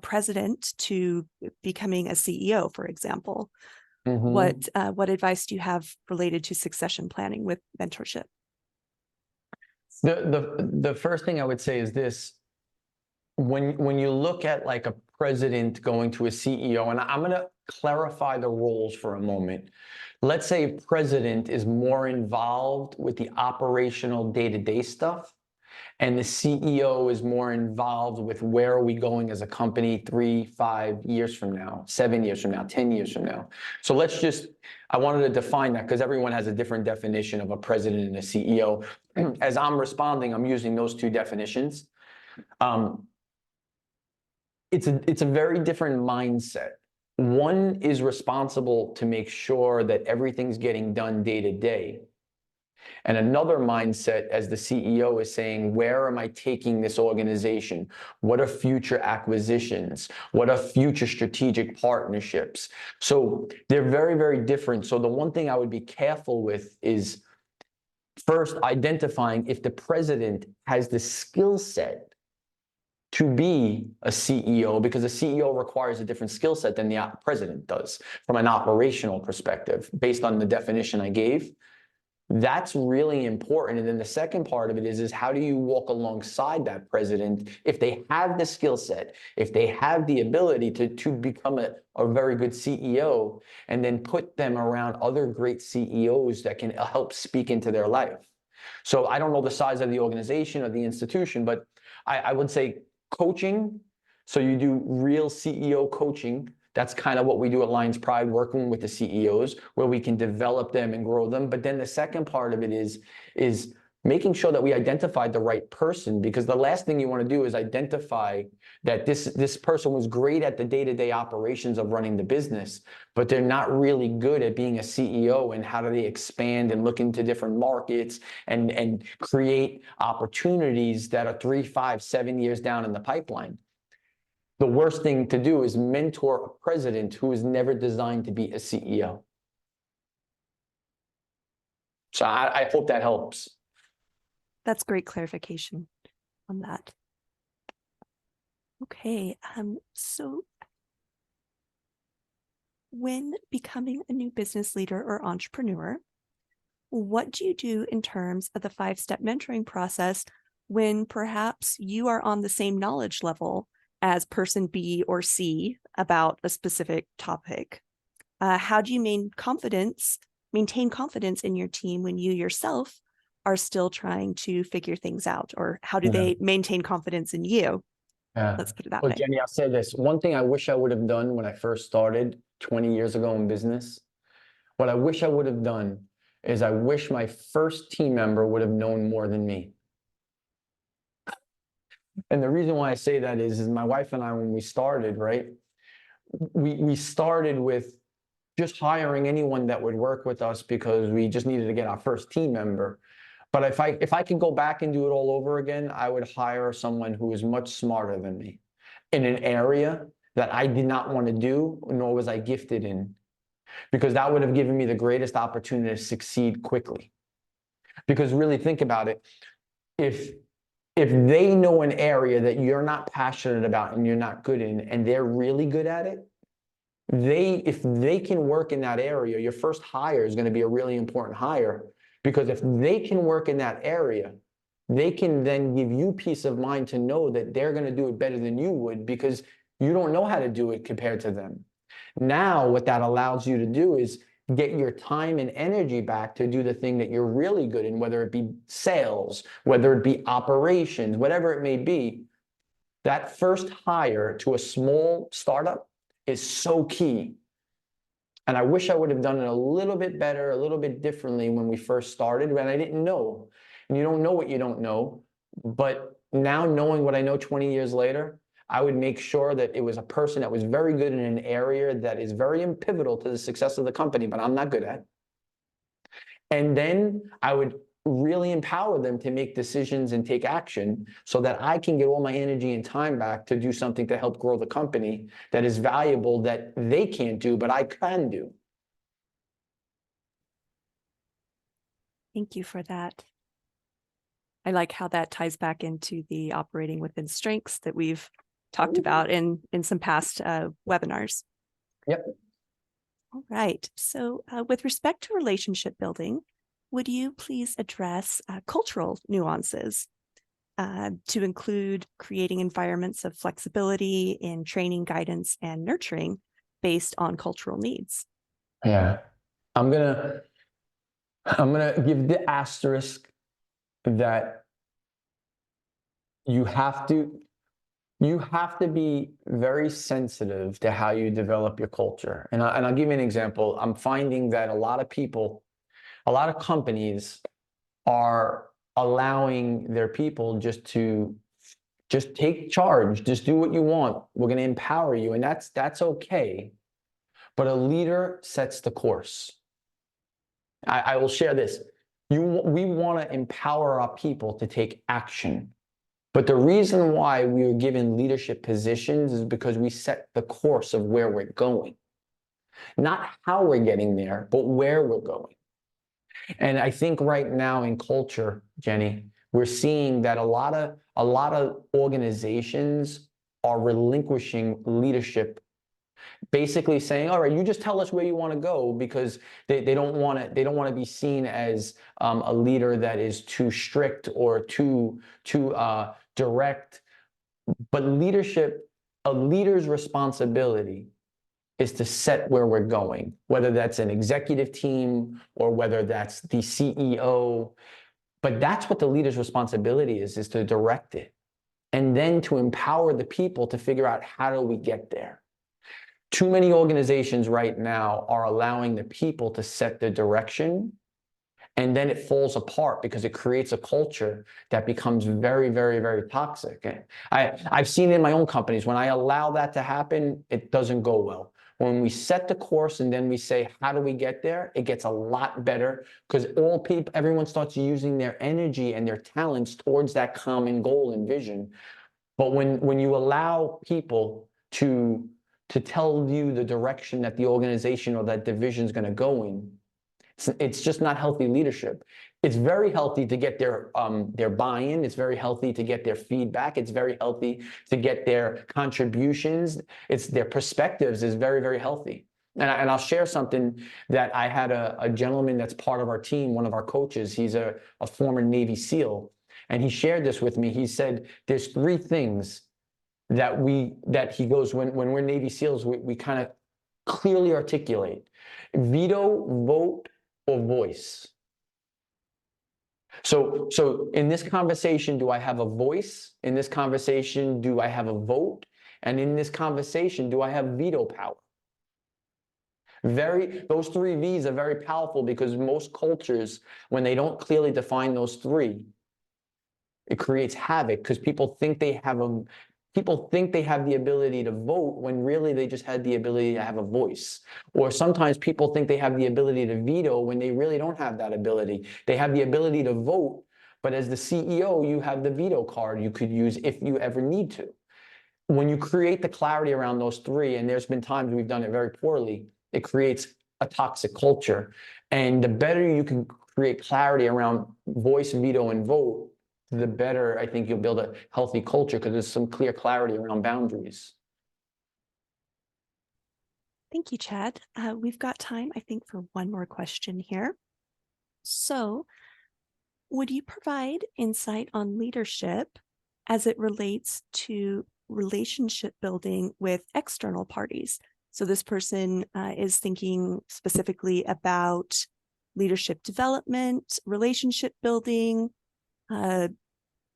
president to becoming a CEO, for example? What advice do you have related to succession planning with mentorship? The first thing I would say is this: when you look at like a president going to a CEO, and I'm going to clarify the roles for a moment. Let's say president is more involved with the operational day-to-day stuff, and the CEO is more involved with where are we going as a company 3, 5 years from now, 7 years from now, 10 years from now. So I wanted to define that because everyone has a different definition of a president and a CEO. As I'm responding, I'm using those two definitions. It's a very different mindset. One is responsible to make sure that everything's getting done day to day. And another mindset as the CEO is saying, where am I taking this organization? What are future acquisitions? What are future strategic partnerships? So they're very, very different. So the one thing I would be careful with is first identifying if the president has the skill set to be a CEO, because a CEO requires a different skill set than the president does from an operational perspective, based on the definition I gave. That's really important. And then the second part of it is how do you walk alongside that president if they have the skill set, if they have the ability to become a very good CEO, and then put them around other great CEOs that can help speak into their life. So I don't know the size of the organization or the institution, but I would say coaching. So you do real CEO coaching. That's kind of what we do at Lions Pride, working with the CEOs, where we can develop them and grow them. But then the second part of it is making sure that we identify the right person, because the last thing you want to do is identify that this person was great at the day-to-day operations of running the business, but they're not really good at being a CEO and how do they expand and look into different markets and create opportunities that are 3, 5, 7 years down in the pipeline. The worst thing to do is mentor a president who is never designed to be a CEO. So I hope that helps. That's great clarification on that. Okay, so when becoming a new business leader or entrepreneur, what do you do in terms of the 5-step mentoring process when perhaps you are on the same knowledge level as person B or C about a specific topic? How do you maintain confidence in your team when you yourself are still trying to figure things out? Or how do they maintain confidence in you? Let's put it that way. Jenny, I'll say this. One thing I wish I would have done when I first started 20 years ago in business, what I wish I would have done is I wish my first team member would have known more than me. And the reason why I say that is my wife and I, when we started, right, we started with just hiring anyone that would work with us because we just needed to get our first team member. But if I could go back and do it all over again, I would hire someone who is much smarter than me in an area that I did not want to do, nor was I gifted in, because that would have given me the greatest opportunity to succeed quickly. Because really think about it, if they know an area that you're not passionate about and you're not good in, and they're really good at it, if they can work in that area, your first hire is going to be a really important hire, because if they can work in that area, they can then give you peace of mind to know that they're going to do it better than you would, because you don't know how to do it compared to them. Now, what that allows you to do is get your time and energy back to do the thing that you're really good in, whether it be sales, whether it be operations, whatever it may be. That first hire to a small startup is so key. And I wish I would have done it a little bit better, a little bit differently when we first started, when I didn't know. And you don't know what you don't know. But now, knowing what I know 20 years later, I would make sure that it was a person that was very good in an area that is very pivotal to the success of the company, but I'm not good at. And then I would really empower them to make decisions and take action so that I can get all my energy and time back to do something to help grow the company that is valuable, that they can't do, but I can do. Thank you for that. I like how that ties back into the operating within strengths that we've talked about in some past webinars. Yep. All right. So with respect to relationship building, would you please address cultural nuances to include creating environments of flexibility in training, guidance, and nurturing based on cultural needs? Yeah. I'm gonna give the asterisk that you have to be very sensitive to how you develop your culture. And I'll give you an example. I'm finding that a lot of companies are allowing their people just take charge, just do what you want. We're going to empower you, and that's okay. But a leader sets the course. I will share this. We want to empower our people to take action. But the reason why we were given leadership positions is because we set the course of where we're going. Not how we're getting there, but where we're going. And I think right now in culture, Jenny, we're seeing that a lot of organizations are relinquishing leadership, basically saying, all right, you just tell us where you want to go, because they don't want to be seen as a leader that is too strict or too direct. But a leader's responsibility is to set where we're going, whether that's an executive team or whether that's the CEO. But that's what the leader's responsibility is to direct it, and then to empower the people to figure out, how do we get there? Too many organizations right now are allowing the people to set the direction, and then it falls apart because it creates a culture that becomes very, very, very toxic. I've seen it in my own companies. When I allow that to happen, it doesn't go well. When we set the course and then we say, how do we get there? It gets a lot better, because everyone starts using their energy and their talents towards that common goal and vision. But when you allow people to tell you the direction that the organization or that division is going to go in, it's just not healthy leadership. It's very healthy to get their buy-in. It's very healthy to get their feedback. It's very healthy to get their contributions. It's their perspectives is very, very healthy. And I'll share something that I had a gentleman that's part of our team, one of our coaches. He's a former Navy SEAL, and he shared this with me. He said, there's 3 things that he goes, when we're Navy SEALs, we kind of clearly articulate: veto, vote, or voice. So in this conversation, do I have a voice? In this conversation, do I have a vote? And in this conversation, do I have veto power? Those three V's are very powerful, because most cultures, when they don't clearly define those three, it creates havoc, because people think they have the ability to vote when really they just had the ability to have a voice. Or sometimes people think they have the ability to veto when they really don't have that ability. They have the ability to vote, but as the CEO, you have the veto card you could use if you ever need to. When you create the clarity around those three, and there's been times we've done it very poorly, it creates a toxic culture. And the better you can create clarity around voice, veto, and vote, the better I think you'll build a healthy culture, because there's some clear clarity around boundaries. Thank you, Chad. We've got time, I think, for one more question here. So, would you provide insight on leadership as it relates to relationship building with external parties? So this person is thinking specifically about leadership development, relationship building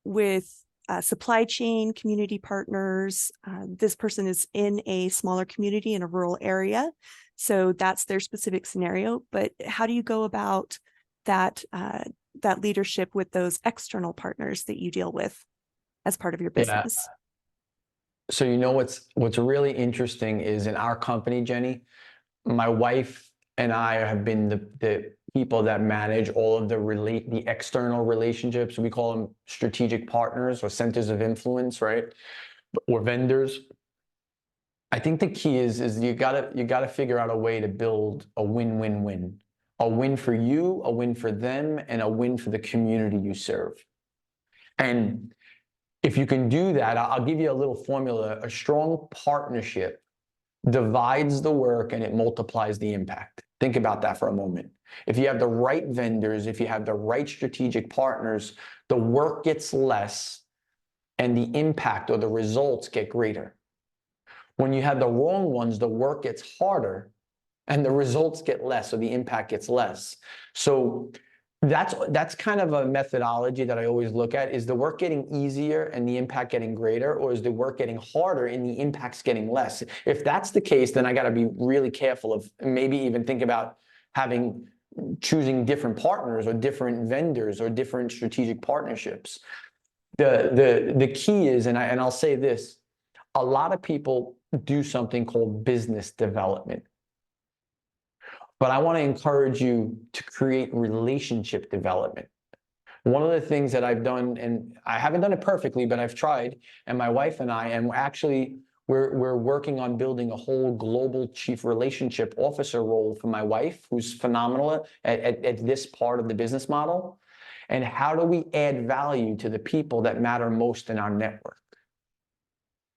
with supply chain, community partners. This person is in a smaller community in a rural area, so that's their specific scenario. But how do you go about that leadership with those external partners that you deal with as part of your business? Yeah. So what's really interesting is, in our company, Jenny, my wife and I have been the people that manage all of the external relationships. We call them strategic partners or centers of influence, right? Or vendors. I think the key is you gotta figure out a way to build a win-win-win. A win for you, a win for them, and a win for the community you serve. And if you can do that, I'll give you a little formula. A strong partnership divides the work and it multiplies the impact. Think about that for a moment. If you have the right vendors, if you have the right strategic partners, the work gets less and the impact or the results get greater. When you have the wrong ones, the work gets harder and the results get less, or the impact gets less. So that's kind of a methodology that I always look at. Is the work getting easier and the impact getting greater, or is the work getting harder and the impact's getting less? If that's the case, then I got to be really careful of maybe even think about choosing different partners or different vendors or different strategic partnerships. The key is, and I'll say this, a lot of people do something called business development. But I want to encourage you to create relationship development. One of the things that I've done, and I haven't done it perfectly, but I've tried, and my wife and I, and we're working on building a whole global chief relationship officer role for my wife, who's phenomenal at this part of the business model. And how do we add value to the people that matter most in our network?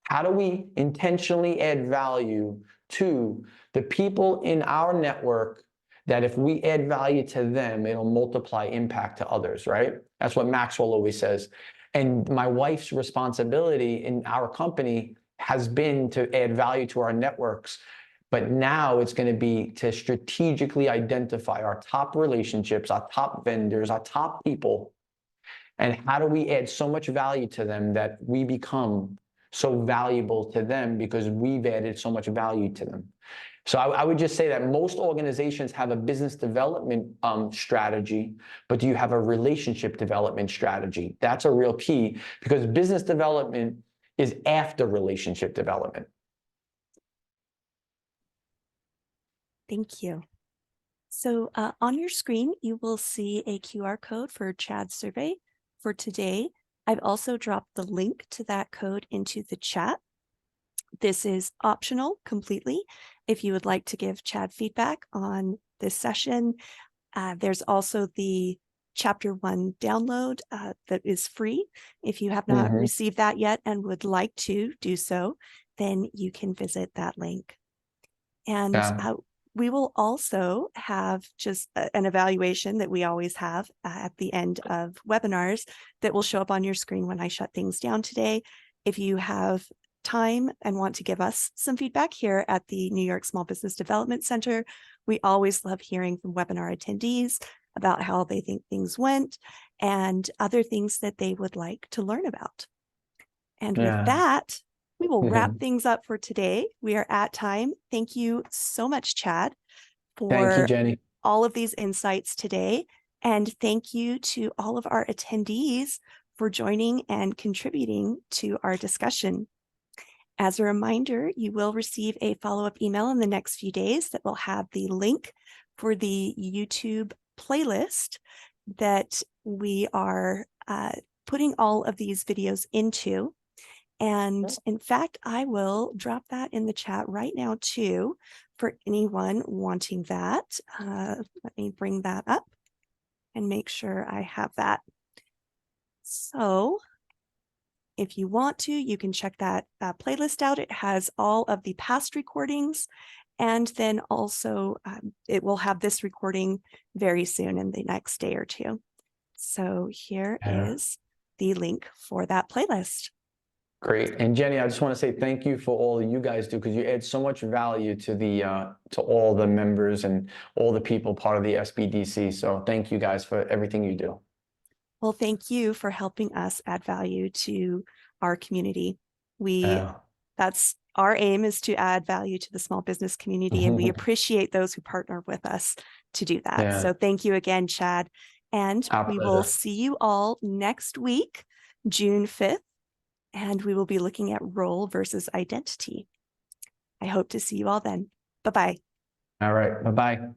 How do we intentionally add value to the people in our network that if we add value to them, it'll multiply impact to others, right? That's what Maxwell always says. And my wife's responsibility in our company has been to add value to our networks. But now it's going to be to strategically identify our top relationships, our top vendors, our top people, and how do we add so much value to them that we become so valuable to them because we've added so much value to them. So I would just say that most organizations have a business development strategy, but do you have a relationship development strategy? That's a real key, because business development is after relationship development. Thank you. So on your screen, you will see a QR code for Chad's survey for today. I've also dropped the link to that code into the chat. This is optional completely. If you would like to give Chad feedback on this session, there's also the Chapter 1 download that is free. If you have not received that yet and would like to do so, then you can visit that link. And we will also have just an evaluation that we always have at the end of webinars that will show up on your screen when I shut things down today. If you have time and want to give us some feedback here at the New York Small Business Development Center. We always love hearing from webinar attendees about how they think things went and other things that they would like to learn about. And with that, we will wrap things up for today. We are at time. Thank you so much, Chad, Thank you, for Jenny. all of these insights today. And thank you to all of our attendees for joining and contributing to our discussion. As a reminder, you will receive a follow-up email in the next few days that will have the link for the YouTube playlist that we are putting all of these videos into. And in fact, I will drop that in the chat right now too, for anyone wanting that. Let me bring that up and make sure I have that. So if you want to, you can check that playlist out. It has all of the past recordings, and then also it will have this recording very soon in the next day or two. So here is the link for that playlist. Great. And Jenny, I just want to say thank you for all you guys do, because you add so much value to the to all the members and all the people part of the SBDC. So thank you guys for everything you do. Well, thank you for helping us add value to our community. That's our aim, is to add value to the small business community, and we appreciate those who partner with us to do that. So thank you again, Chad. And we will see you all next week, June 5th. And we will be looking at role versus identity. I hope to see you all then. Bye-bye. All right. Bye-bye.